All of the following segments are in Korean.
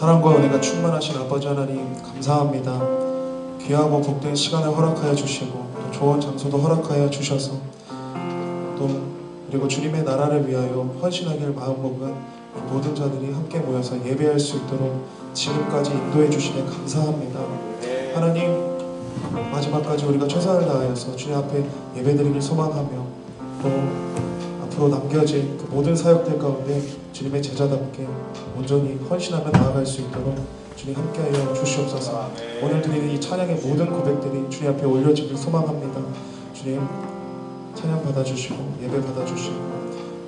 사랑과 은혜가 충만하신 아버지 하나님 감사합니다. 귀하고 복된 시간을 허락하여 주시고 또 좋은 장소도 허락하여 주셔서 또 그리고 주님의 나라를 위하여 헌신하길 마음먹은 모든 자들이 함께 모여서 예배할 수 있도록 지금까지 인도해 주시며 감사합니다. 하나님, 마지막까지 우리가 최선을 다하여서 주님 앞에 예배드리길 소망하며 또 앞으로 남겨진 그 모든 사역들 가운데 주님의 제자답게 온전히 헌신하며 나아갈 수 있도록 주님 함께하여 주시옵소서. 오늘 드리는 이 찬양의 모든 고백들이 주님 앞에 올려지길 소망합니다. 주님 찬양 받아주시고 예배 받아주시고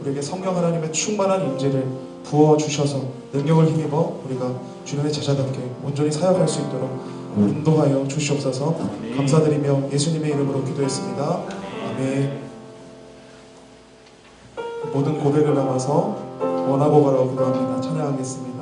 우리에게 성령 하나님의 충만한 임재를 부어주셔서 능력을 힘입어 우리가 주님의 제자답게 온전히 사역할 수 있도록 인도하여 주시옵소서. 감사드리며 예수님의 이름으로 기도했습니다. 아멘. 모든 고백을 담아서 원하고 바라고 기도합니다. 찬양하겠습니다.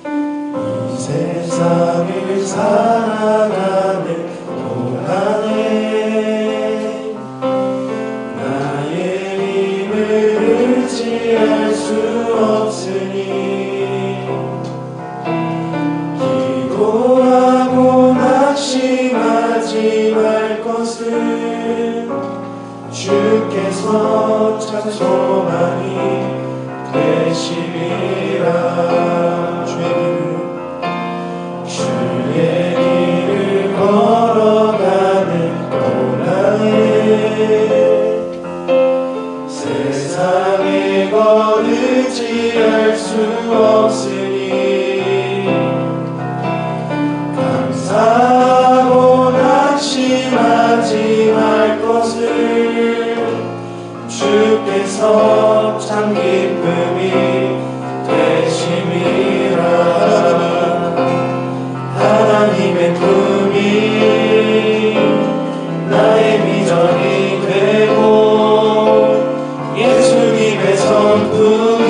이 세상을 살아가는 동안에 나의 힘을 의지할 수 없으니 기도하고 낙심하지 말 것은 주께서 참 소망이 되시리라. 주의 길을 걸어가는 동안에 세상에 것 의지할 수 없으니 감사하고 낙심하지 말 것을 주께서 참 기쁨이 되심이라. 하나님의 품이 나의 비전이 되고 예수님의 성품이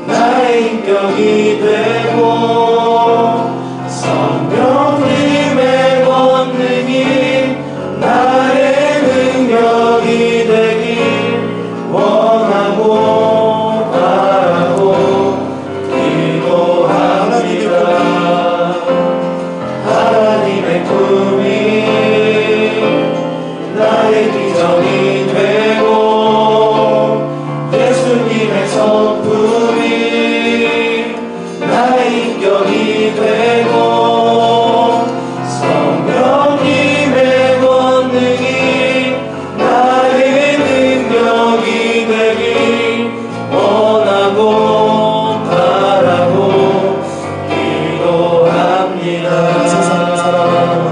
나의 인격이 되고 성령님의 권능이 나의 능력이 되길 원하고 바라고 기도합니다. 하나님의 꿈이 나의 비전이 되고 예수님의 성품이 나의 인격이 되고 성령님의 권능이 나의 능력이 되길 원하고 바라고 기도합니다. 세상을 살아가는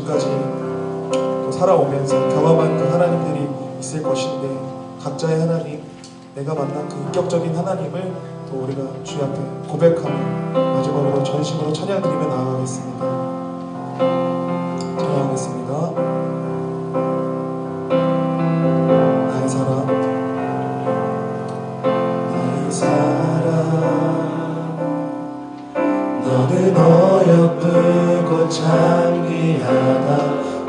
지금까지 또 살아오면서 경험한 그 하나님들이 있을 것인데 각자의 하나님, 내가 만난 그 인격적인 하나님을 또 우리가 주의 앞에 고백하며 마지막으로 전심으로 찬양드리며 나아가겠습니다. 찬양하겠습니다. 나의 사랑, 나의 사랑, 너는 어여쁘고 창귀하다.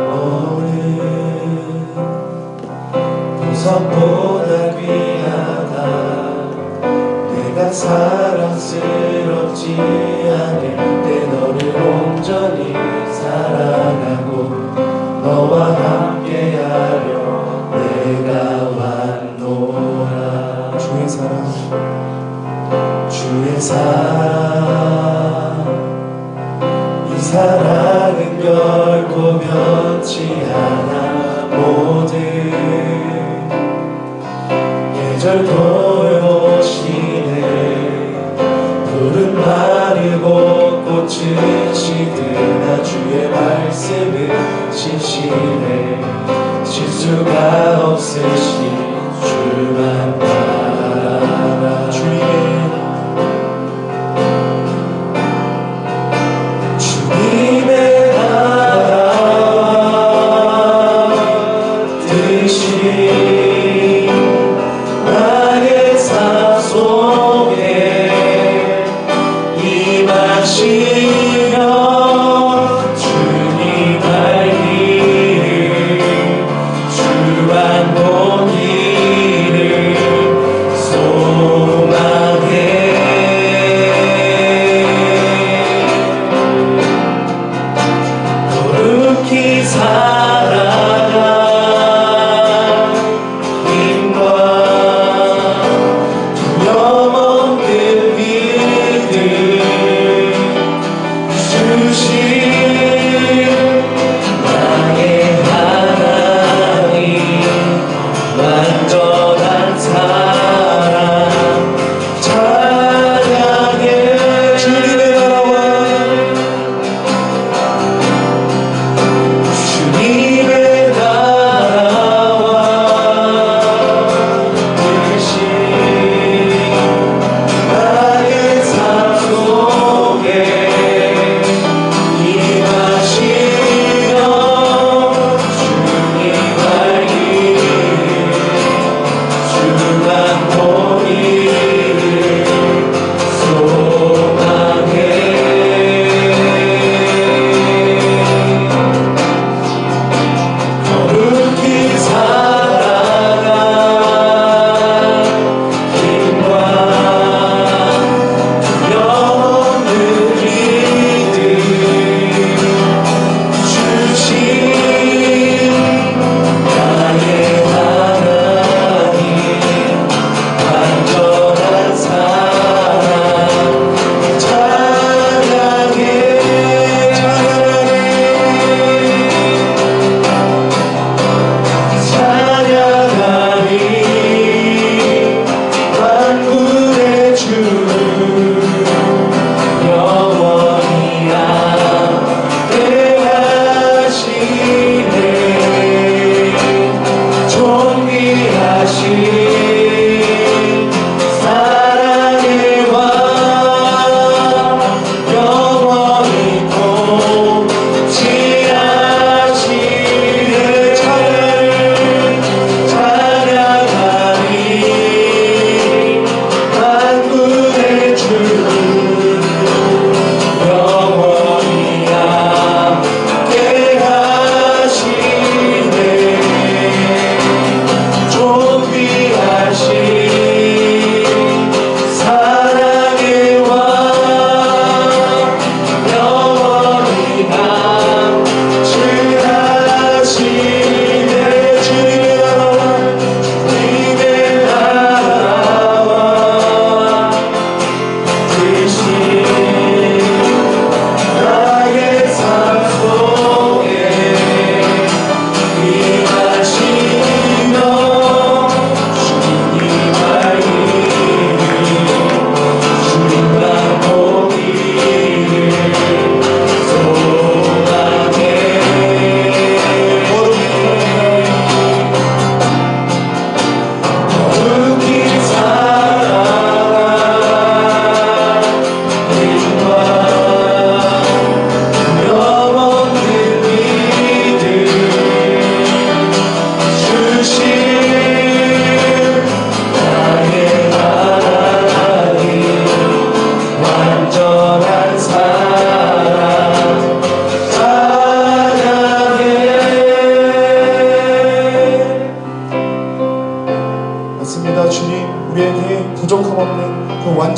오늘 보석보다 귀하다. 내가 사랑스럽지 않을 때 너를 온전히 사랑하고 너와 함께하려 내가 왔노라. 주의 사랑, 주의 사랑, 이 사랑은 결코 변치 않아. 모든 계절 돌보시네. 푸른 마르고 꽃은 시드나 주의 말씀은 신실해. 실수가 없으신 주만 바라라. 주님의 나라 뜻이 나의 삶 속에 임하시며 주님 알기 주 안복이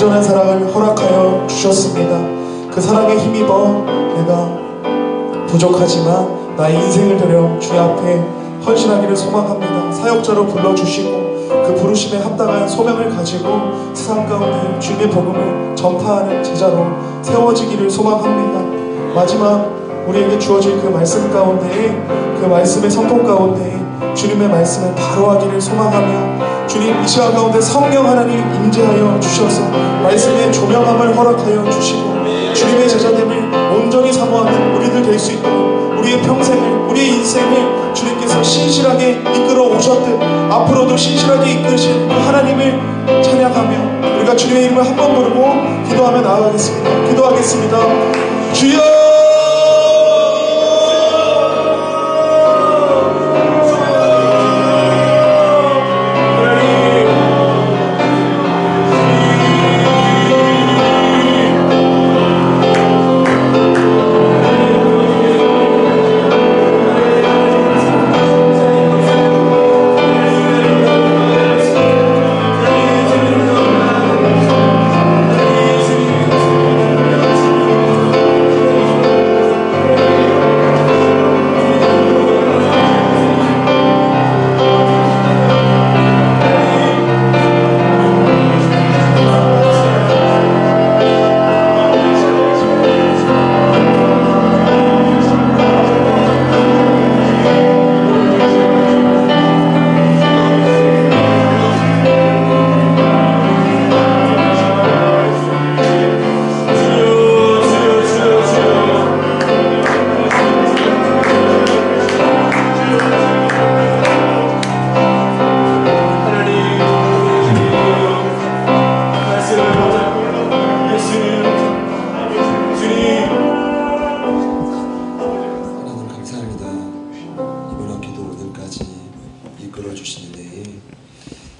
온전한 사랑을 허락하여 주셨습니다. 그 사랑에 힘입어 내가 부족하지만 나의 인생을 들여 주의 앞에 헌신하기를 소망합니다. 사역자로 불러주시고 그 부르심에 합당한 소명을 가지고 세상 가운데 주님의 복음을 전파하는 제자로 세워지기를 소망합니다. 마지막 우리에게 주어진 그 말씀 가운데에 그 말씀의 선포 가운데에 주님의 말씀을 바로하기를 소망하며 주님 이 시간 가운데 성령 하나님 임재하여 주셔서 말씀의 조명함을 허락하여 주시고 주님의 제자됨을 온전히 사모하는 우리들 될 수 있도록 우리의 평생을 우리의 인생을 주님께서 신실하게 이끌어 오셨듯 앞으로도 신실하게 이끄실 하나님을 찬양하며 우리가 주님의 이름을 한 번 부르고 기도하며 나아가겠습니다. 기도하겠습니다. 주여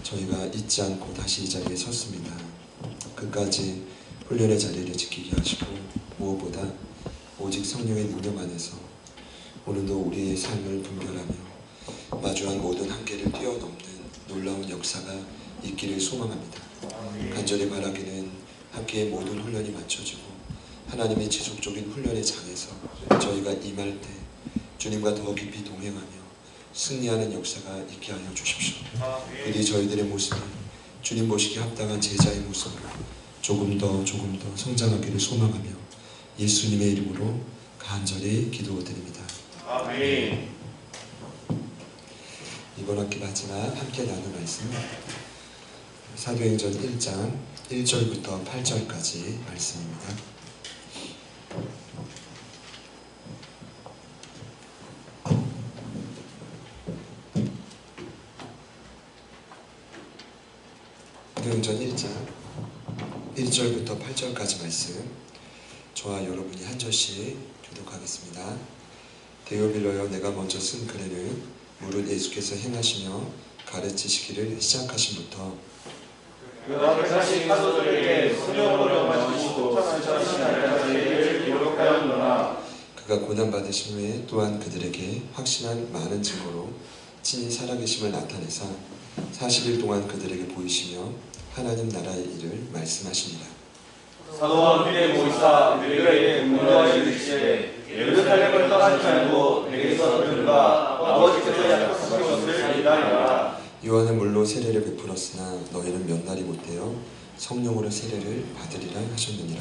저희가 잊지 않고 다시 이 자리에 섰습니다. 끝까지 훈련의 자리를 지키게 하시고 무엇보다 오직 성령의 능력 안에서 오늘도 우리의 삶을 분별하며 마주한 모든 한계를 뛰어넘는 놀라운 역사가 있기를 소망합니다. 간절히 바라기는 함께의 모든 훈련이 맞춰지고 하나님의 지속적인 훈련의 장에서 저희가 임할 때 주님과 더 깊이 동행하며 승리하는 역사가 있게 하여 주십시오. 부디 저희들의 모습이 주님 보시기에 합당한 제자의 모습으로 조금 더 성장하기를 소망하며 예수님의 이름으로 간절히 기도드립니다. 아멘. 이번 학기 마지막 함께 나눌 말씀은 사도행전 1장 1절부터 8절까지 말씀입니다. 사도행전 1장 1절부터 8절까지 말씀 저와 여러분이 한 절씩 교독하겠습니다. 데오빌러여, 내가 먼저 쓴 글에는 무릇 예수께서 행하시며 가르치시기를 시작하심부터 그 앞에 사신 사도들에게 성령으로 마시고 천하신 날까지 기록하였노라. 그가 고난받으신 후에 또한 그들에게 확신한 많은 증거로 친히 살아계심을 나타내사 40일 동안 그들에게 보이시며 하나님 나라의 일을 말씀하시니라. 사도와 필에 모이사 그들에게 문도하여 이르시되 예루살렘을 떠나지 말고 내게서 들과 아버지께서 약속하신 것을 기다리라. 요한은 물로 세례를 베풀었으나 너희는 몇 날이 못되어 성령으로 세례를 받으리라 하셨느니라.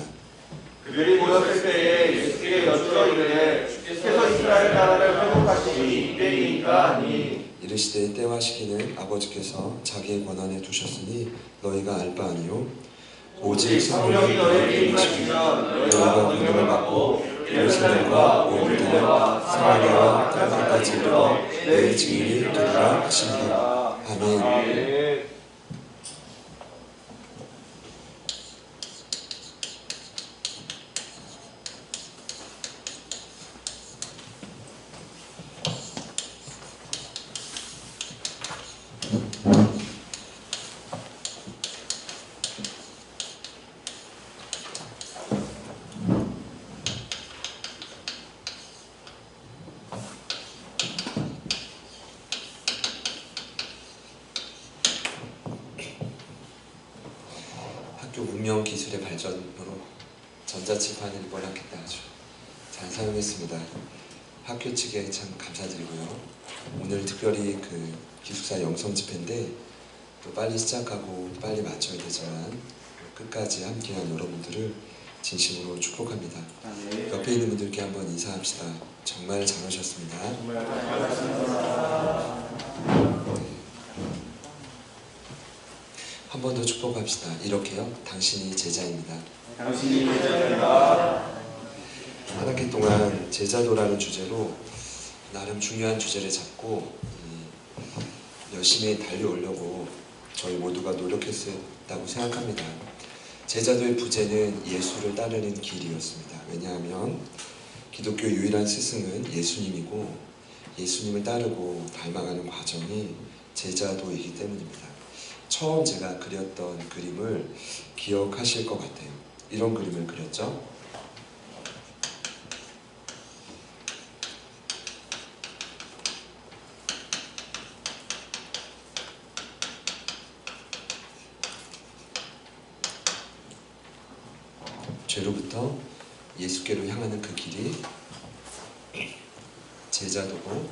그들이 모였을 때에 예수께 여쭈어 이르되 주께서 이스라엘 나라를 회복하시니 이때이니까 하니 이르시되 때와 시기는 아버지께서 자기의 권한에 두셨으니 너희가 알 바 아니요 오직 성령이 너희에게 임하시면 너희가 권능을 받고 예루살렘과 온 유대와 사마리아와 땅끝까지 이르러 내 증인이 되리라 하시니라. 아멘. 조명 기술의 발전으로 전자칠판을 번역했다 아주 잘 사용했습니다. 학교 측에 참 감사드리고요. 오늘 특별히 그 기숙사 영성 집회인데 또 빨리 시작하고 빨리 마쳐야 되지만 끝까지 함께한 여러분들을 진심으로 축복합니다. 옆에 있는 분들께 한번 인사합시다. 정말 잘 오셨습니다. 한 번 더 축복합시다. 이렇게요. 당신이 제자입니다. 당신이 제자입니다. 한 학기 동안 제자도라는 주제로 나름 중요한 주제를 잡고 열심히 달려오려고 저희 모두가 노력했다고 생각합니다. 제자도의 부제는 예수를 따르는 길이었습니다. 왜냐하면 기독교 유일한 스승은 예수님이고 예수님을 따르고 닮아가는 과정이 제자도이기 때문입니다. 처음 제가 그렸던 그림을 기억하실 것 같아요. 이런 그림을 그렸죠. 죄로부터 예수께로 향하는 그 길이 제자도고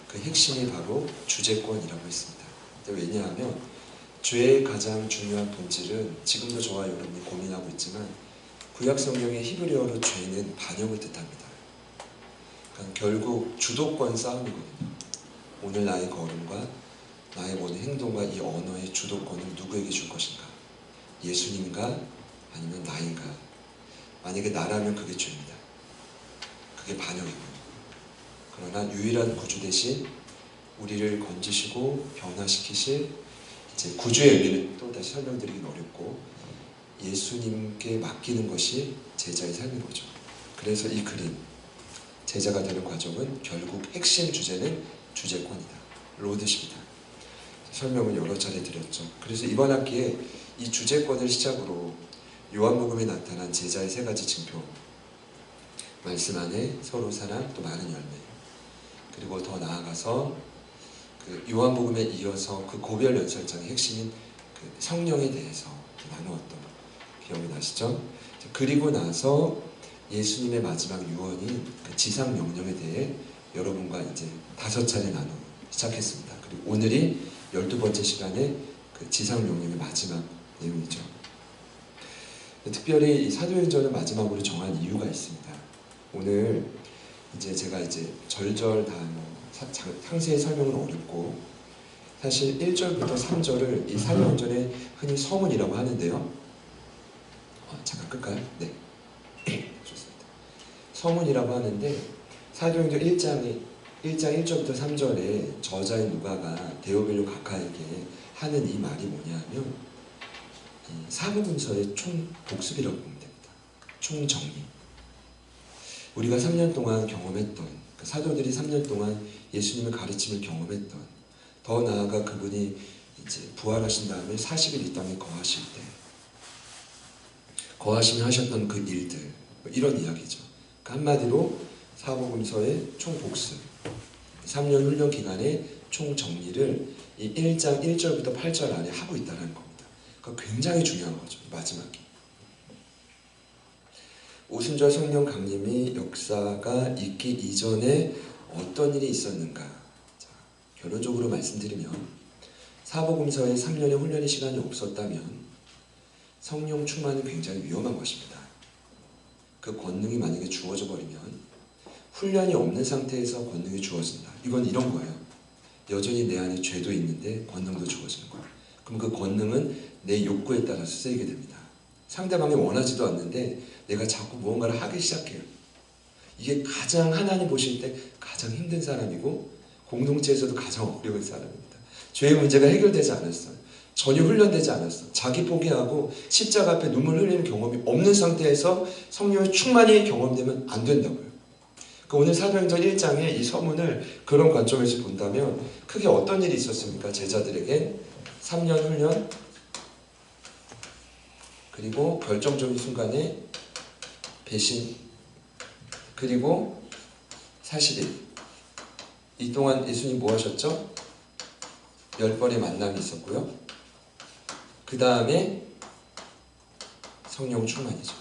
그 핵심이 바로 주제권이라고 했습니다. 왜냐하면 죄의 가장 중요한 본질은 지금도 저와 여러분이 고민하고 있지만 구약 성경의 히브리어로 죄는 반역을 뜻합니다. 그러니까 결국 주도권 싸움이거든요. 오늘 나의 걸음과 나의 모든 행동과 이 언어의 주도권을 누구에게 줄 것인가? 예수님인가? 아니면 나인가? 만약에 나라면 그게 죄입니다. 그게 반역이고요. 그러나 유일한 구주 대신 우리를 건지시고 변화시키실 이제 구주의 의미를 또 다시 설명드리긴 어렵고 예수님께 맡기는 것이 제자의 삶인 거죠. 그래서 이 그림 제자가 되는 과정은 결국 핵심 주제는 주제권이다. 로드십이다. 설명을 여러 차례 드렸죠. 그래서 이번 학기에 이 주제권을 시작으로 요한복음에 나타난 제자의 세 가지 징표, 말씀 안에 서로 사랑, 또 많은 열매, 그리고 더 나아가서 그 요한복음에 이어서 그 고별 연설장의 핵심인 그 성령에 대해서 나누었던 기억이 나시죠? 그리고 나서 예수님의 마지막 유언인 그 지상 명령에 대해 여러분과 이제 5차례 나누기 시작했습니다. 그리고 오늘이 12번째 시간에 그 지상 명령의 마지막 내용이죠. 특별히 이 사도행전을 마지막으로 정한 이유가 있습니다. 오늘 이제 제가 이제 절절 다 상세히 설명은 어렵고 사실 1절부터 3절을 이 사도행전의 흔히 서문이라고 하는데요. 잠깐 끌까요? 네. 좋습니다. 서문이라고 하는데 사도행전 1장 1절부터 3절에 저자인 누가가 데오빌로 각하에게 하는 이 말이 뭐냐면 사복음서의 총복습이라고 보면 됩니다. 총정리. 우리가 3년 동안 경험했던 그 사도들이 3년 동안 예수님의 가르침을 경험했던 더 나아가 그분이 이제 부활하신 다음에 40일 이 땅에 거하실 때 거하시며 하셨던 그 일들 이런 이야기죠. 그 한마디로 사복음서의 총복습 3년 훈련 기간의 총정리를 이 1장 1절부터 8절 안에 하고 있다는 겁니다. 굉장히 중요한 거죠. 마지막이. 오순절 성령 강림이 역사가 있기 이전에 어떤 일이 있었는가? 자, 결론적으로 말씀드리면 사복음서에 3년의 훈련의 시간이 없었다면 성령 충만은 굉장히 위험한 것입니다. 그 권능이 만약에 주어져 버리면 훈련이 없는 상태에서 권능이 주어진다. 이건 이런 거예요. 여전히 내 안에 죄도 있는데 권능도 주어지는 거예요. 그럼 그 권능은 내 욕구에 따라서 쓰이게 됩니다. 상대방이 원하지도 않는데 내가 자꾸 무언가를 하기 시작해요. 이게 가장 하나님 보실 때 가장 힘든 사람이고 공동체에서도 가장 어려운 사람입니다. 죄의 문제가 해결되지 않았어요. 전혀 훈련되지 않았어. 자기 포기하고 십자가 앞에 눈물 흘리는 경험이 없는 상태에서 성령의 충만히 경험되면 안 된다고요. 그러니까 오늘 사도행전 1장의 이 서문을 그런 관점에서 본다면 크게 어떤 일이 있었습니까? 제자들에게 3년 훈련 그리고 결정적인 순간에 배신 그리고 40일 이 동안 예수님 뭐 하셨죠? 10번의 만남이 있었고요. 그 다음에 성령 충만이죠.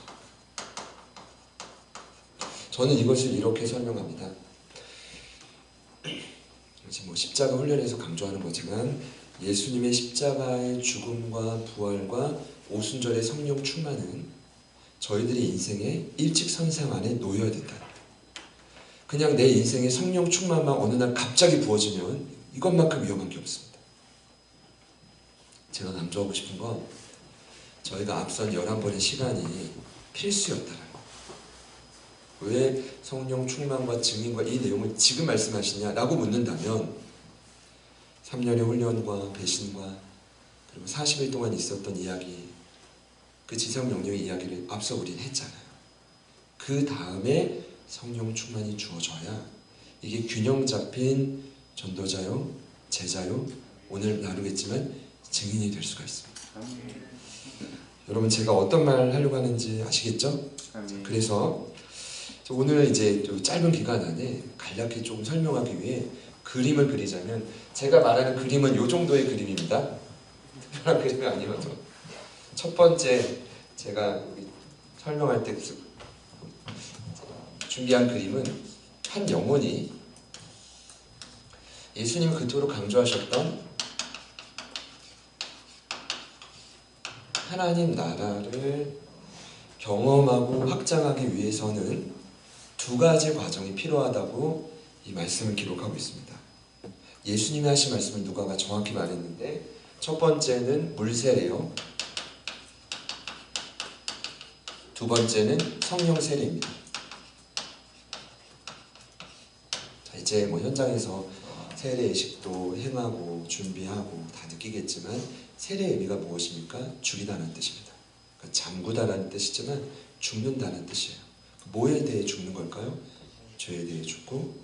저는 이것을 이렇게 설명합니다. 뭐 십자가 훈련에서 강조하는 거지만 예수님의 십자가의 죽음과 부활과 오순절의 성령 충만은 저희들의 인생의 일직선상 안에 놓여야 된다. 그냥 내 인생의 성령 충만만 어느 날 갑자기 부어지면 이것만큼 위험한 게 없습니다. 제가 강조하고 싶은 건 저희가 앞선 11번의 시간이 필수였다라는 거예요. 왜 성령 충만과 증인과 이 내용을 지금 말씀하시냐라고 묻는다면 3년의 훈련과 배신과 그리고 40일 동안 있었던 이야기, 그 지상 명령의 이야기를 앞서 우리는 했잖아요. 그 다음에 성령 충만이 주어져야 이게 균형 잡힌 전도자요, 제자요, 오늘 나누겠지만 증인이 될 수가 있습니다. 여러분 제가 어떤 말을 하려고 하는지 아시겠죠? 그래서 오늘 이제 좀 짧은 기간 안에 간략히 조금 설명하기 위해 그림을 그리자면 제가 말하는 그림은 이 정도의 그림입니다. 특별한 그림이 아니어도 첫 번째 제가 설명할 때 준비한 그림은 한 영혼이 예수님이 그토록 강조하셨던 하나님 나라를 경험하고 확장하기 위해서는 두 가지 과정이 필요하다고 이 말씀을 기록하고 있습니다. 예수님이 하신 말씀을 누가가 정확히 말했는데 첫 번째는 물세례요. 두 번째는 성령 세례입니다. 자, 이제 뭐 현장에서 세례 예식도 행하고 준비하고 다 느끼겠지만 세례의 의미가 무엇입니까? 죽이다는 뜻입니다. 그러니까 잠그다라는 뜻이지만 죽는다는 뜻이에요. 뭐에 대해 죽는 걸까요? 죄에 대해 죽고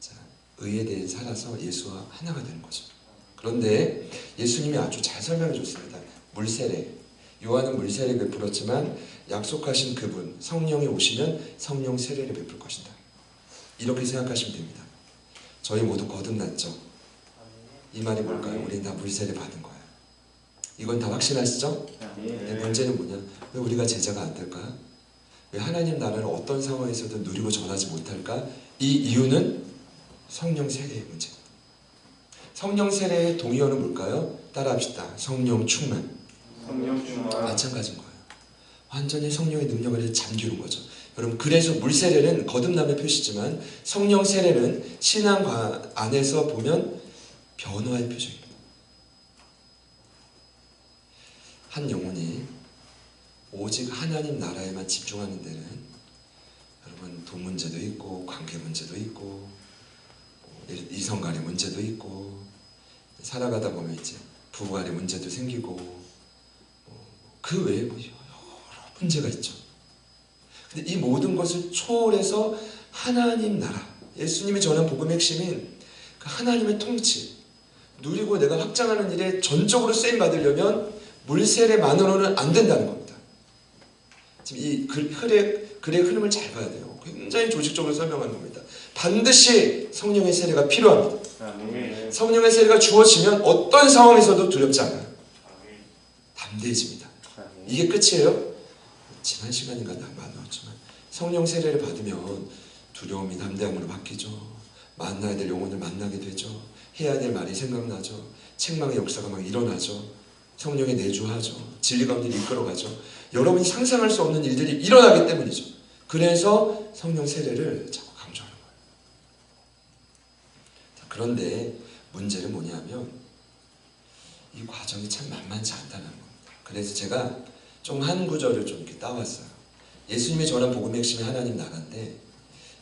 자, 의에 대해 살아서 예수와 하나가 되는 거죠. 그런데 예수님이 아주 잘 설명해 줬습니다. 물세례. 요한은 물세례 베풀었지만 약속하신 그분 성령이 오시면 성령 세례를 베풀 것이다. 이렇게 생각하시면 됩니다. 저희 모두 거듭났죠. 이 말이 뭘까요? 우리는 다 물세례 받은 거예요. 이건 다 확신하시죠? 근데 문제는 뭐냐? 왜 우리가 제자가 안 될까? 왜 하나님 나라를 어떤 상황에서든 누리고 전하지 못할까? 이 이유는 성령 세례의 문제입니다. 성령 세례의 동의어는 뭘까요? 따라합시다. 성령 충만. 성령 충만. 마찬가지인 거예요. 완전히 성령의 능력을 잠기는 거죠. 여러분 그래서 물세례는 거듭남의 표시지만 성령 세례는 신앙 안에서 보면 변화의 표정입니다. 한 영혼이 오직 하나님 나라에만 집중하는 데는 여러분 돈 문제도 있고 관계 문제도 있고 이성 간의 문제도 있고 살아가다 보면 이제 부부 간의 문제도 생기고 그 외에 뭐 여러 문제가 있죠. 근데 이 모든 것을 초월해서 하나님 나라, 예수님이 전한 복음의 핵심인 그 하나님의 통치 누리고 내가 확장하는 일에 전적으로 쓰임 받으려면 물세례만으로는 안 된다는 겁니다. 지금 이 글의 흐름을 잘 봐야 돼요. 굉장히 조직적으로 설명하는 겁니다. 반드시 성령의 세례가 필요합니다. 성령의 세례가 주어지면 어떤 상황에서도 두렵지 않아요. 담대해집니다. 이게 끝이에요? 지난 시간인가 나누었지만 성령 세례를 받으면 두려움이 담대함으로 바뀌죠. 만나야 될 영혼을 만나게 되죠. 해야 될 말이 생각나죠. 책망의 역사가 막 일어나죠. 성령에 내주하죠. 진리 가운데 이끌어가죠. 여러분이 상상할 수 없는 일들이 일어나기 때문이죠. 그래서 성령 세례를 자꾸 강조하는 거예요. 자, 그런데 문제는 뭐냐면 이 과정이 참 만만치 않다는 겁니다. 그래서 제가 좀 한 구절을 좀 이렇게 따왔어요. 예수님이 전한 복음의 핵심이 하나님 나라인데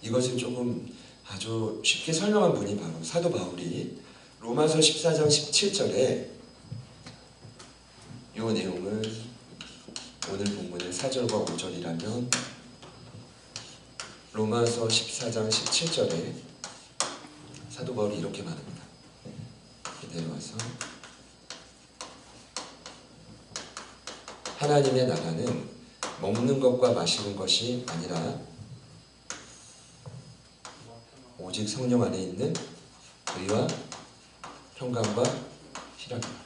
이것을 조금 아주 쉽게 설명한 분이 바로 사도 바울이 로마서 14장 17절에 이 내용을 오늘 본문의 4절과 5절이라면 로마서 14장 17절에 사도 바울이 이렇게 말합니다. 내려와서 하나님의 나라는 먹는 것과 마시는 것이 아니라 오직 성령 안에 있는 의와 평강과 희락이다.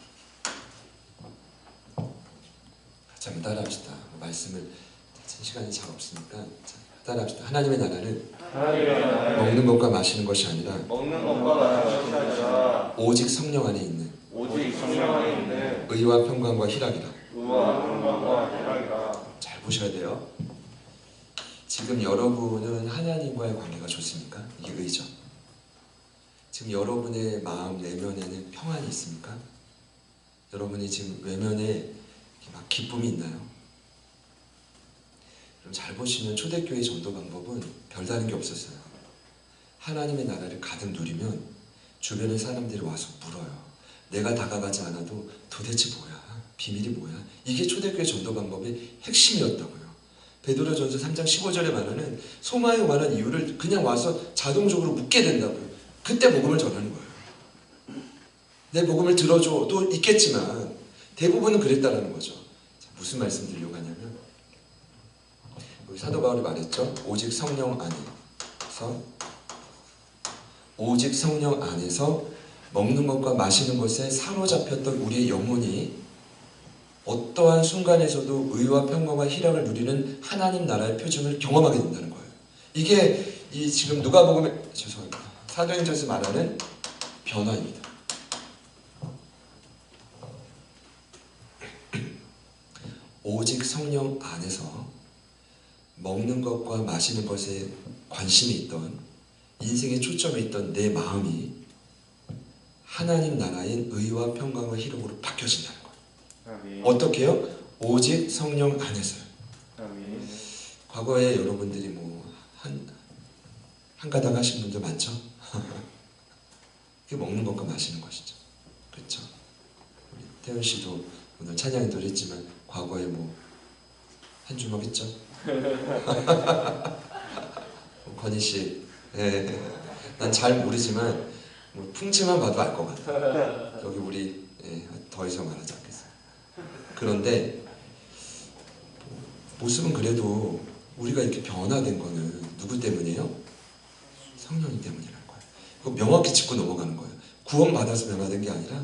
같이 한번 따라합시다. 말씀을 시간이 잘 없으니까 자, 따라합시다. 하나님의 나라는 하나님의 나라는 먹는 것과 마시는 것이 아니라 먹는 것과 마시는 것이 아니라 오직 성령 안에 있는 오직 성령 안에 있는 의와 평강과 희락이라. 의와 평강과 희락이라. 잘 보셔야 돼요. 지금 여러분은 하나님과의 관계가 좋습니까? 이게 의죠. 지금 여러분의 마음 내면에는 평안이 있습니까? 여러분이 지금 외면에 막 기쁨이 있나요? 그럼 잘 보시면 초대교회 전도 방법은 별다른 게 없었어요. 하나님의 나라를 가득 누리면 주변의 사람들이 와서 물어요. 내가 다가가지 않아도 도대체 뭐야? 비밀이 뭐야? 이게 초대교회 전도 방법의 핵심이었다고요. 베드로전서 3장 15절에 말하는 소망에 관한 이유를 그냥 와서 자동적으로 묻게 된다고요. 그때 복음을 전하는 거예요. 내 복음을 들어줘도 있겠지만 대부분은 그랬다라는 거죠. 자, 무슨 말씀 드리려고 하냐면 우리 사도 바울이 말했죠. 오직 성령 안에서 먹는 것과 마시는 것에 사로잡혔던 우리의 영혼이 어떠한 순간에서도 의와 평강과 희락을 누리는 하나님 나라의 표징을 경험하게 된다는 거예요. 이게 이 지금 누가복음에 사도행전에서 말하는 변화입니다. 오직 성령 안에서 먹는 것과 마시는 것에 관심이 있던 인생의 초점에 있던 내 마음이 하나님 나라인 의와 평강과 희락으로 바뀌어진다는 거예요. 아멘. 어떻게요? 오직 성령 안에서요. 아멘. 과거에 여러분들이 뭐 한 가닥 하신 분들 많죠? 그게 먹는 것과 마시는 것이죠. 그렇죠? 우리 태연 씨도 오늘 찬양도 했지만 과거에 뭐 한 주먹 했죠? 건희 씨, 예. 난 잘 모르지만 뭐 풍치만 봐도 알 것 같아. 여기 우리 더 이상 말하지 않겠어요. 그런데 모습은 그래도 우리가 이렇게 변화된 거는 누구 때문이에요? 성령님 때문이라는 거예요. 그거 명확히 짚고 넘어가는 거예요. 구원받아서 변화된 게 아니라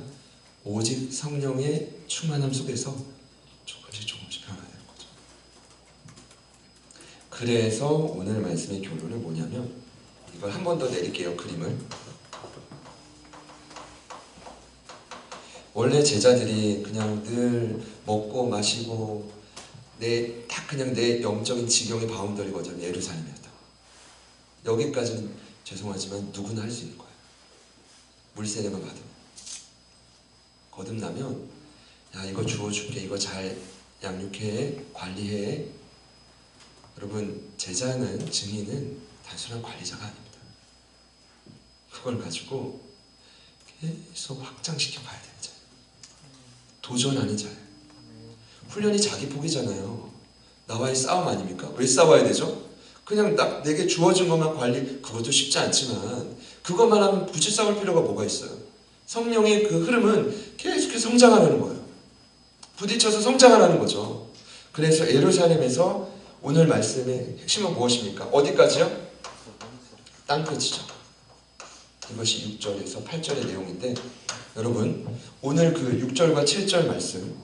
오직 성령의 충만함 속에서 조금씩 변화되는 거죠. 그래서 오늘 말씀의 결론은 뭐냐면 이걸 한 번 더 내릴게요. 그림을. 원래 제자들이 그냥 늘 먹고 마시고 딱 그냥 내 영적인 지경의 바운더리가 어쩌면 예루살렘이었다. 여기까지는 죄송하지만 누구나 할 수 있는 거예요. 물세례만 받으면. 거듭나면 야 이거 주워줄게. 이거 잘 양육해. 관리해. 여러분 제자는 증인은 단순한 관리자가 아닙니다. 그걸 가지고 계속 확장시켜 가야 되는 자예요. 도전하는 자예요. 훈련이 자기 복이잖아요. 나와의 싸움 아닙니까? 왜 싸워야 되죠? 그냥 딱 내게 주어진 것만 그것도 쉽지 않지만 그것만 하면 굳이 싸울 필요가 뭐가 있어요? 성령의 그 흐름은 계속해서 성장하는 거예요. 부딪혀서 성장하는 거죠. 그래서 예루살렘에서 오늘 말씀의 핵심은 무엇입니까? 어디까지요? 땅끝이죠. 이것이 6절에서 8절의 내용인데 여러분 오늘 그 6절과 7절 말씀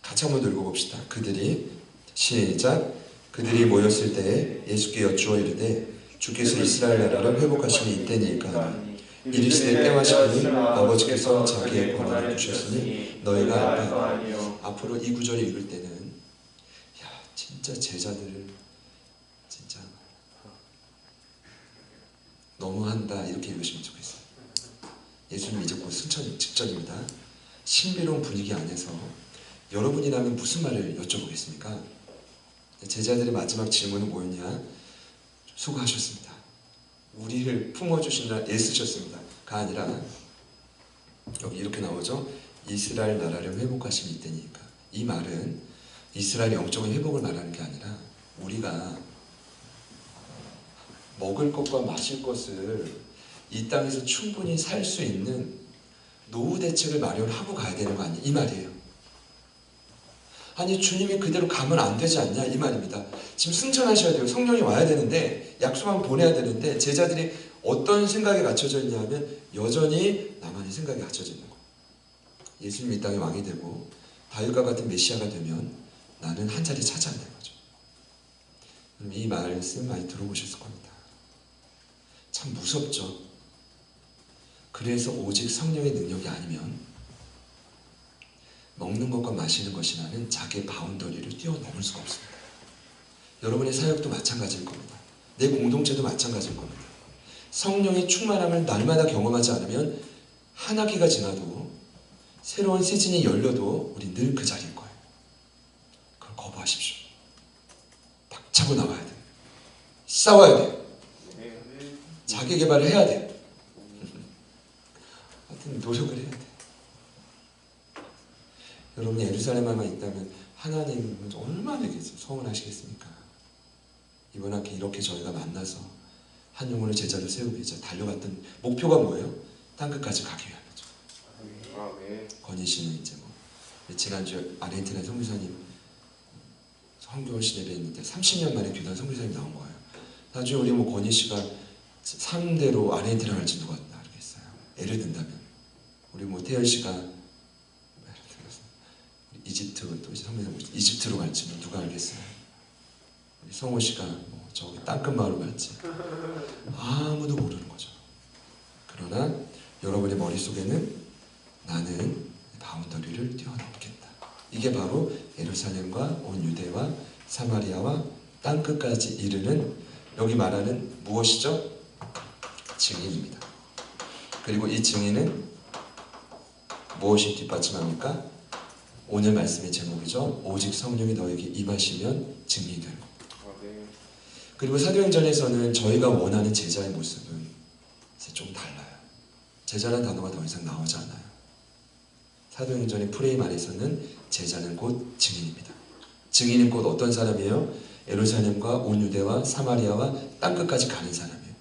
같이 한번 읽어봅시다. 그들이 모였을 때에 예수께 여쭈어 이르되 주께서 이스라엘 나라를 회복하심이 이때니까 이르시되 때와 시기는 아버지께서 자기의 권한을 주셨으니 너희가 알바. 앞으로 이 구절을 읽을 때는 야 진짜 제자들을 진짜 너무한다 이렇게 읽으시면 좋겠어요. 예수님 이제 곧 승천 직전입니다. 신비로운 분위기 안에서 여러분이라면 무슨 말을 여쭤보겠습니까? 제자들의 마지막 질문은 뭐였냐? 수고하셨습니다. 우리를 품어주시느라 애쓰셨습니다. 가 아니라 여기 이렇게 나오죠. 이스라엘 나라를 회복하심이 이때니까. 이 말은 이스라엘 영적인 회복을 말하는 게 아니라 우리가 먹을 것과 마실 것을 이 땅에서 충분히 살 수 있는 노후 대책을 마련하고 가야 되는 거 아니에요? 이 말이에요. 아니 주님이 그대로 가면 안 되지 않냐 이 말입니다. 지금 승천하셔야 돼요. 성령이 와야 되는데 약속하면 보내야 되는데 제자들이 어떤 생각에 갇혀져 있냐면 여전히 나만의 생각에 갇혀져 있는 거예요. 예수님이 이 땅의 왕이 되고 다윗과 같은 메시아가 되면 나는 한 자리 차지한다는 거죠. 이 말씀 많이 들어보셨을 겁니다. 참 무섭죠. 그래서 오직 성령의 능력이 아니면 먹는 것과 마시는 것이 나는 자기의 바운더리를 뛰어넘을 수가 없습니다. 여러분의 사역도 마찬가지일 겁니다. 내 공동체도 마찬가지일 겁니다. 성령의 충만함을 날마다 경험하지 않으면 한 학기가 지나도 새로운 시즌이 열려도 우리 늘 그 자리일 거예요. 그걸 거부하십시오. 박차고 나와야 돼요. 싸워야 돼요. 자기 개발을 해야 돼요. 하여튼 노력을 해야 돼요. 여러분이 예루살렘에만 있다면 하나님은 얼마나 서운하시겠습니까? 이번 학기 이렇게 저희가 만나서 한 영혼의 제자를 세우기 위해서 달려갔던 목표가 뭐예요? 땅끝까지 가기 위함이죠. 건희 씨는 이제 지난주 아르헨티나 선교사님 성교월 시대에 있는데 30년 만에 교단 선교사님 나온 거예요. 나중에 우리 건희 씨가 3대로 아르헨티나 갈지 누가 알겠어요? 예를 든다면 우리 태열 씨가 이집트 또 이제 선배님 이집트로 갈지 누가 알겠어요? 우리 성호 씨가 저기 땅끝 마을로 갈지 아무도 모르는 거죠. 그러나 여러분의 머릿속에는 나는 바운더리를 뛰어넘겠다. 이게 바로 예루살렘과 온 유대와 사마리아와 땅끝까지 이르는 여기 말하는 무엇이죠? 증인입니다. 그리고 이 증인은 무엇이 뒷받침합니까? 오늘 말씀의 제목이죠. 오직 성령이 너에게 임하시면 증인이 되는 겁니다. 그리고 사도행전에서는 저희가 원하는 제자의 모습은 좀 달라요. 제자라는 단어가 더 이상 나오지 않아요. 사도행전의 프레임 안에서는 제자는 곧 증인입니다. 증인은 곧 어떤 사람이에요? 예루살렘과 온 유대와 사마리아와 땅끝까지 가는 사람이에요.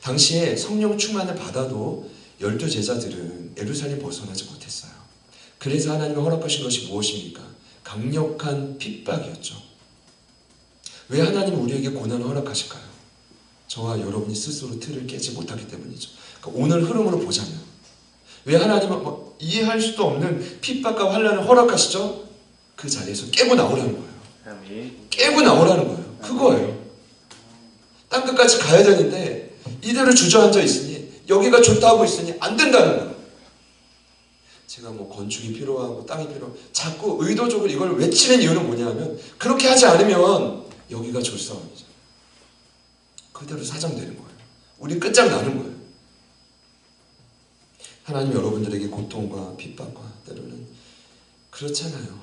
당시에 성령 충만을 받아도 12 제자들은 예루살렘 벗어나지 못했어요. 그래서 하나님이 허락하신 것이 무엇입니까? 강력한 핍박이었죠. 왜 하나님은 우리에게 고난을 허락하실까요? 저와 여러분이 스스로 틀을 깨지 못하기 때문이죠. 그러니까 오늘 흐름으로 보자면 왜 하나님은 이해할 수도 없는 핍박과 환난을 허락하시죠? 그 자리에서 깨고 나오라는 거예요. 깨고 나오라는 거예요. 그거예요. 땅끝까지 가야 되는데 이대로 주저앉아 있으니 여기가 좋다 하고 있으니 안 된다는 거예요. 제가 건축이 필요하고 땅이 필요하고 자꾸 의도적으로 이걸 외치는 이유는 뭐냐면 그렇게 하지 않으면 여기가 좋사원이죠. 그대로 사장되는 거예요. 우리 끝장나는 거예요. 하나님 여러분들에게 고통과 핍박과 때로는 그렇잖아요.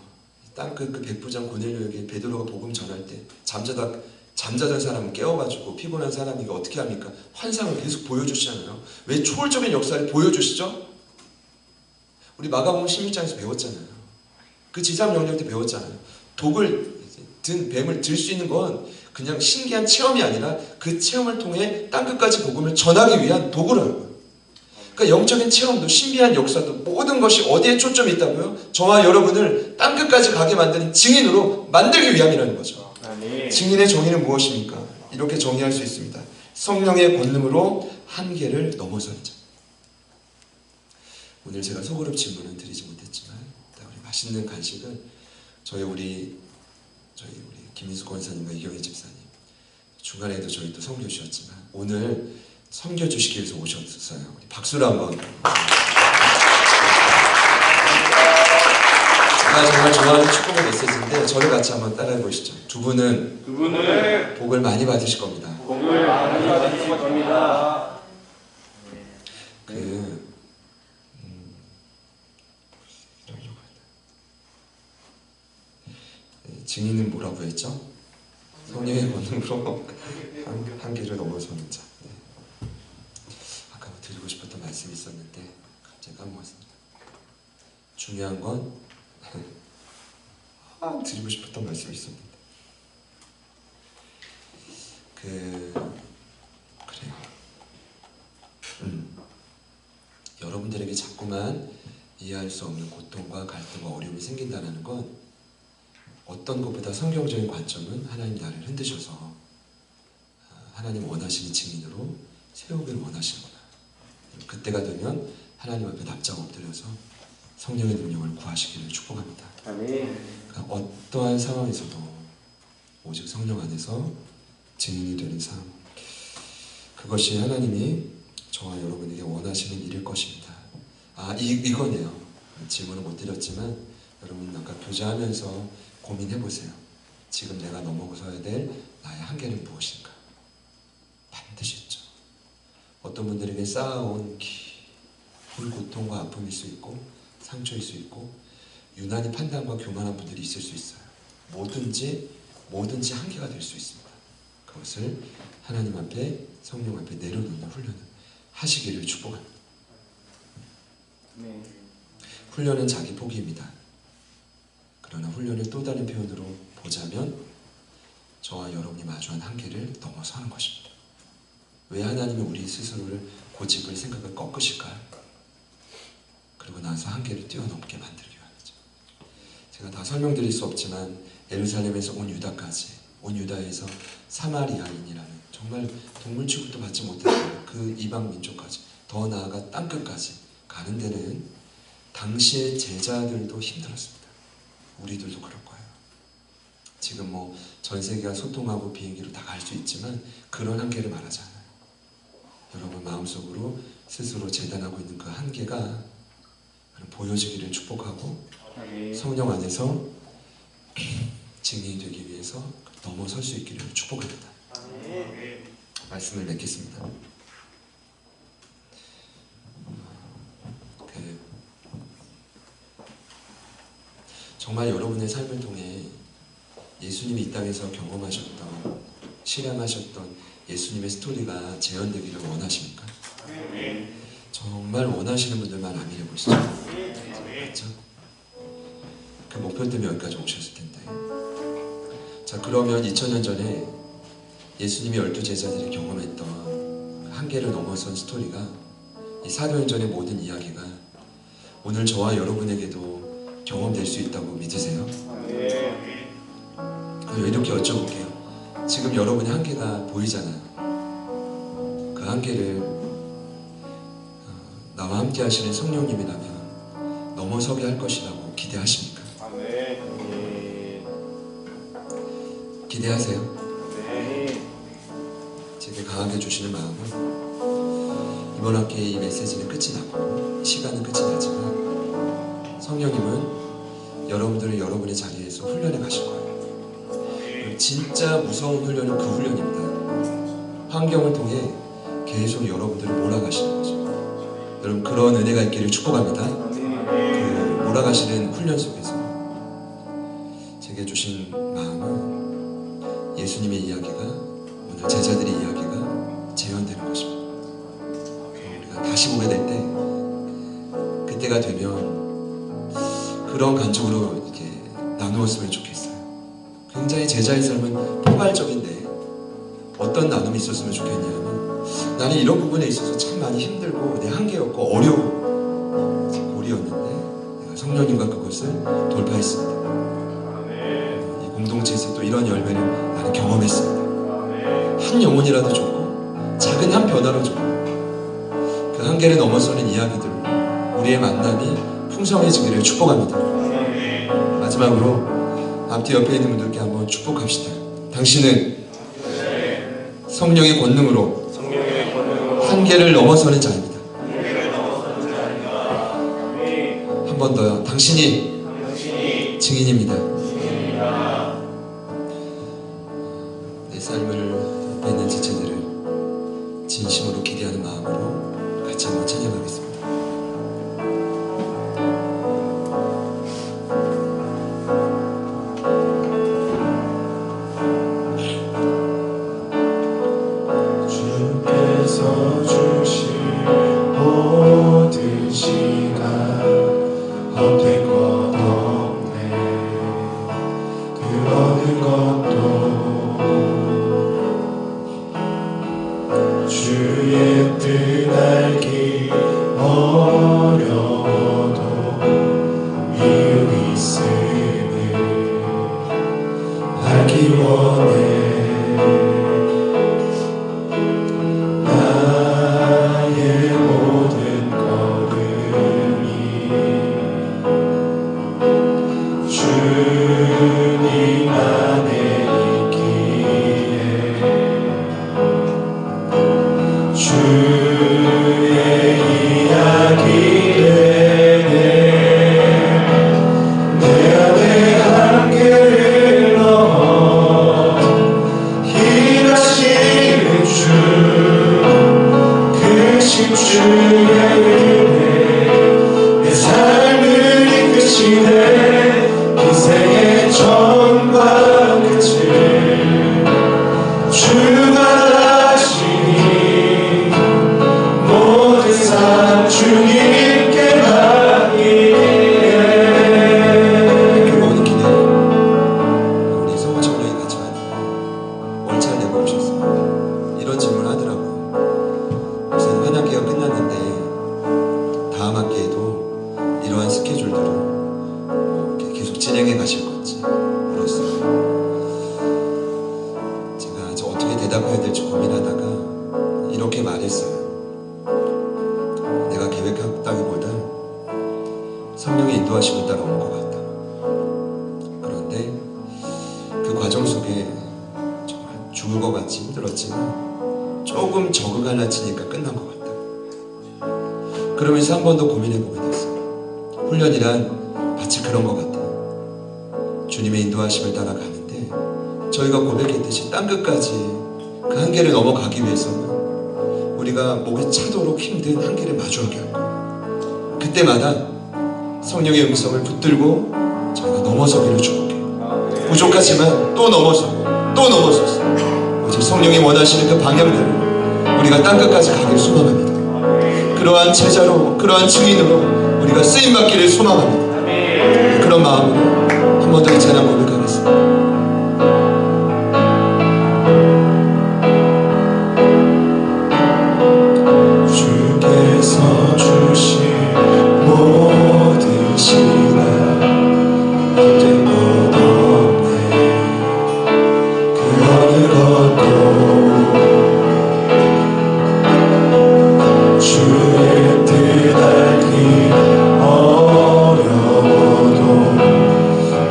땅끝 그 백부장 고넬료에게 베드로가 복음 전할 때 잠자던 사람을 깨워가지고 피곤한 사람이 어떻게 합니까? 환상을 계속 보여주시잖아요. 왜 초월적인 역사를 보여주시죠? 우리 마가복음 16장에서 배웠잖아요. 그 지상 명령 때 배웠잖아요. 독을 든 뱀을 들 수 있는 건 그냥 신기한 체험이 아니라 그 체험을 통해 땅끝까지 복음을 전하기 위한 도구라는 거예요. 그러니까 영적인 체험도 신비한 역사도 모든 것이 어디에 초점이 있다고요? 저와 여러분을 땅끝까지 가게 만드는 증인으로 만들기 위함이라는 거죠. 증인의 정의는 무엇입니까? 이렇게 정의할 수 있습니다. 성령의 권능으로 한계를 넘어서는 자. 오늘 제가 소그룹 질문은 드리지 못했지만 우리 맛있는 간식은 우리 김인수 권사님과 이경희 집사님 중간에도 저희 또 섬겨 주셨지만 오늘 섬겨 주시기 위해서 오셨어요. 우리 박수로 한번. 제가 정말 좋아하는 축복의 메시지인데 저를 같이 한번 따라해 보시죠. 두 분은 복을 많이 받으실 겁니다. 복을 많이 받으실 겁니다. 증인은 뭐라고 했죠? 성령의 권능으로 한계를 넘어서는 자. 네. 아까 드리고 싶었던 말씀이 있었는데 갑자기 까먹었습니다. 중요한 건 드리고 싶었던 말씀이 있었는데 그래요. 여러분들에게 자꾸만 이해할 수 없는 고통과 갈등과 어려움이 생긴다는 건 어떤 것보다 성경적인 관점은 하나님 나를 흔드셔서 하나님 원하시는 증인으로 세우기를 원하시는구나. 그때가 되면 하나님 앞에 납작 엎드려서 성령의 능력을 구하시기를 축복합니다. 아멘. 그러니까 어떠한 상황에서도 오직 성령 안에서 증인이 되는 삶, 그것이 하나님이 저와 여러분에게 원하시는 일일 것입니다. 이거네요. 질문을 못 드렸지만 여러분 아까 교제하면서 고민해보세요. 지금 내가 넘어서야 될 나의 한계는 무엇인가? 반드시 있죠. 어떤 분들에게 쌓아온 깊은 고통과 아픔일 수 있고 상처일 수 있고 유난히 판단과 교만한 분들이 있을 수 있어요. 뭐든지 한계가 될 수 있습니다. 그것을 하나님 앞에, 성령 앞에 내려놓는 훈련을 하시기를 축복합니다. 네. 훈련은 자기 포기입니다. 그러나 훈련을 또 다른 표현으로 보자면 저와 여러분이 마주한 한계를 넘어서는 것입니다. 왜 하나님이 우리 스스로를 고집을 생각을 꺾으실까요? 그리고 나서 한계를 뛰어넘게 만들기 위함이죠. 제가 다 설명드릴 수 없지만 예루살렘에서 온 유다에서 사마리아인이라는 정말 동물 취급도 받지 못했던 그 이방 민족까지, 더 나아가 땅끝까지 가는 데는 당시의 제자들도 힘들었습니다. 우리들도 그럴 거예요. 지금 전 세계가 소통하고 비행기로 다 갈 수 있지만 그런 한계를 말하지 않아요. 여러분 마음속으로 스스로 재단하고 있는 그 한계가 보여지기를 축복하고 성령 안에서 증인이 되기 위해서 넘어설 수 있기를 축복합니다. 말씀을 맺겠습니다. 정말 여러분의 삶을 통해 예수님이 이 땅에서 경험하셨던, 실행하셨던 예수님의 스토리가 재현되기를 원하십니까? 정말 원하시는 분들만 아멘 해보시죠. 그렇죠? 그 목표 때문에 여기까지 오셨을 텐데. 자, 그러면 2000년 전에 예수님이 12제자들이 경험했던 한계를 넘어선 스토리가, 이 사도행전의 모든 이야기가 오늘 저와 여러분에게도 경험될 수 있다고 믿으세요? 이렇게 여쭤볼게요. 지금 여러분의 한계가 보이잖아요. 그 한계를 나와 함께 하시는 성령님이라면 넘어서게 할 것이라고 기대하십니까? 기대하세요? 제게 강하게 주시는 마음은 이번 학기에 이 메시지는 끝이 나고 시간은 끝이 나지만 성령님은 여러분들을 여러분의 자리에서 훈련해 가실 거예요. 진짜 무서운 훈련은 그 훈련입니다. 환경을 통해 계속 여러분들을 몰아가시는 거죠. 여러분 그런 은혜가 있기를 축복합니다. 그 몰아가시는 훈련 속에서 제게 주신 마음은 예수님의 이야기가, 오늘 제자들의 이야기가 재현되는 것입니다. 우리가 다시 보게 될 때, 그때가 되면 그런 간증으로 이렇게 나누었으면 좋겠어요. 굉장히 제자의 삶은 포괄적인데 어떤 나눔이 있었으면 좋겠냐면, 나는 이런 부분에 있어서 참 많이 힘들고 내 한계였고 어려운 고리였는데 내가 성령님과 그것을 돌파했습니다. 이 공동체에서 또 이런 열매를 나는 경험했습니다. 한 영혼이라도 좋고 작은 한 변화로 좋고 그 한계를 넘어서는 이야기들, 우리의 만남이 풍성해지기를 축복합니다. 마지막으로 앞뒤 옆에 있는 분들께 한번 축복합시다. 당신은 성령의 권능으로 한계를 넘어서는 자입니다. 한 번 더요. 당신이 증인입니다. 내 삶을 맺는 지체들을 진심으로 기대하는 마음으로 같이 한번 찬양하겠습니다. 주께서 주신 모든 시간 헛된 것 없네. 그 어느 것도 주의 뜻 알기 성령의 인도하심을 따라 온 것 같다. 그런데 그 과정 속에 정말 죽을 것 같이 힘들었지만 조금 적응하려 치니까 끝난 것 같다. 그러면서 한 번 더 고민해보게 됐어. 훈련이란 마치 그런 것 같아. 주님의 인도하심을 따라가는데 저희가 고백했듯이 땅끝까지 그 한계를 넘어가기 위해서는 우리가 목에 차도록 힘든 한계를 마주하게 할 거예요. 그때마다 성령의 음성을 붙들고 저희가 넘어서기를 축복해요. 부족하지만 또 넘어서고 또 넘어서서 오직 성령이 원하시는 그 방향대로 우리가 땅끝까지 가길 소망합니다. 그러한 제자로, 그러한 증인으로 우리가 쓰임받기를 소망합니다. 그런 마음으로 한 번 더 이 찬양 고백하겠습니다. 주께서 주신 모든 시간 힘든 것 없네. 그 어느 것도 주의 뜻 알기 어려워도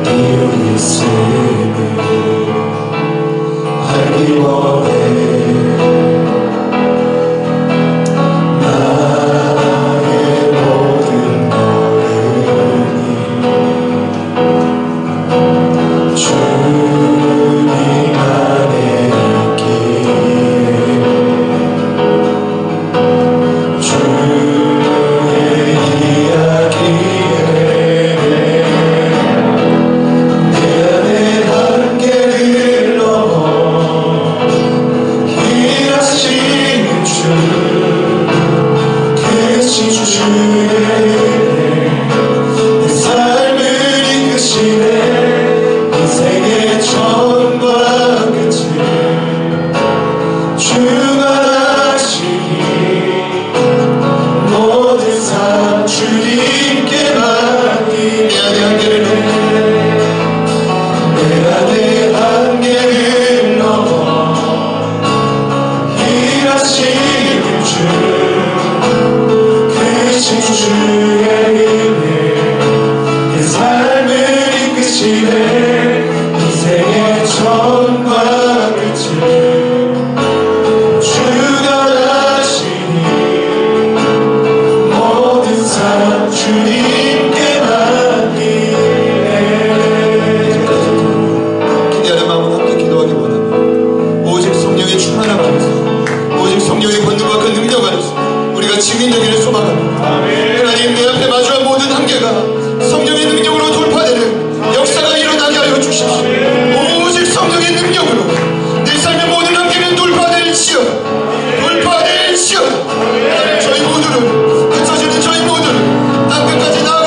이유 있음을 알기 원해. 저희 모두를, 그쳐지는 저희 모두를 땅끝까지 나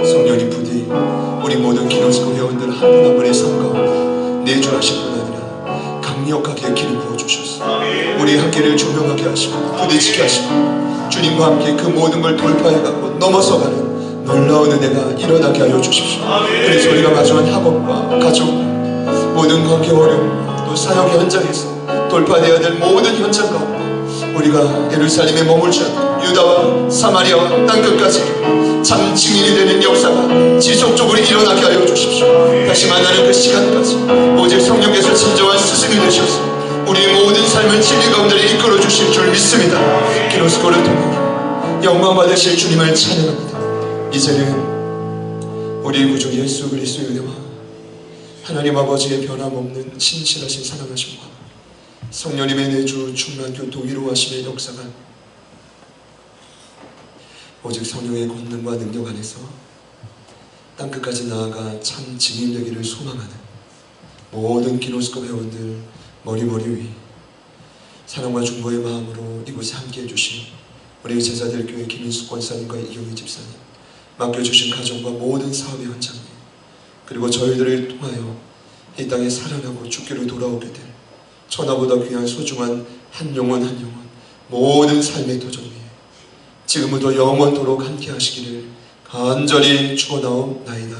성령님 부디 우리 모든 기노스코 회원들 한 분 한 분의 삶 가운데 내주하실 뿐 아니라 강력하게 기름 부어주셔서 우리 함께를 조명하게 하시고 부딪히게 하시고 주님과 함께 그 모든 걸 돌파해가고 넘어서가는 놀라운 은혜가 일어나게 하여 주십시오. 그래서 우리가 마주한 학업과 가족 모든 관계 어려움 또 사역의 현장에서 돌파되어야 될 모든 현장 가운데 우리가 예루살렘에 머물지 않고 유다와 사마리아와 땅끝까지 참 증인이 되는 역사가 지속적으로 일어나게 하여 주십시오. 다시 만나는 그 시간까지 오직 성령께서 진정한 스승이 되셔서 우리의 모든 삶을 진리 가운데 이끌어 주실 줄 믿습니다. 기노스코를 통해 영광 받으실 주님을 찬양합니다. 이제는 우리 구주 예수 그리스도의 은혜와 하나님 아버지의 변함없는 신실하신 사랑하심과 성령님의 내주 충만 교통 위로하심의 역사가 오직 성령의 권능과 능력 안에서 땅끝까지 나아가 참 증인 되기를 소망하는 모든 기노스코 회원들 머리 위 사랑과 중보의 마음으로 이곳에 함께해 주신 우리 제자들 교회 김인숙 권사님과 이경희 집사님, 맡겨주신 가정과 모든 사업의 현장님, 그리고 저희들을 통하여 이 땅에 살아나고 죽기로 돌아오게 될 천하보다 귀한 소중한 한 영혼 한 영혼 모든 삶의 도전 위에 지금부터 영원토록 함께 하시기를 간절히 축원하옵나이다.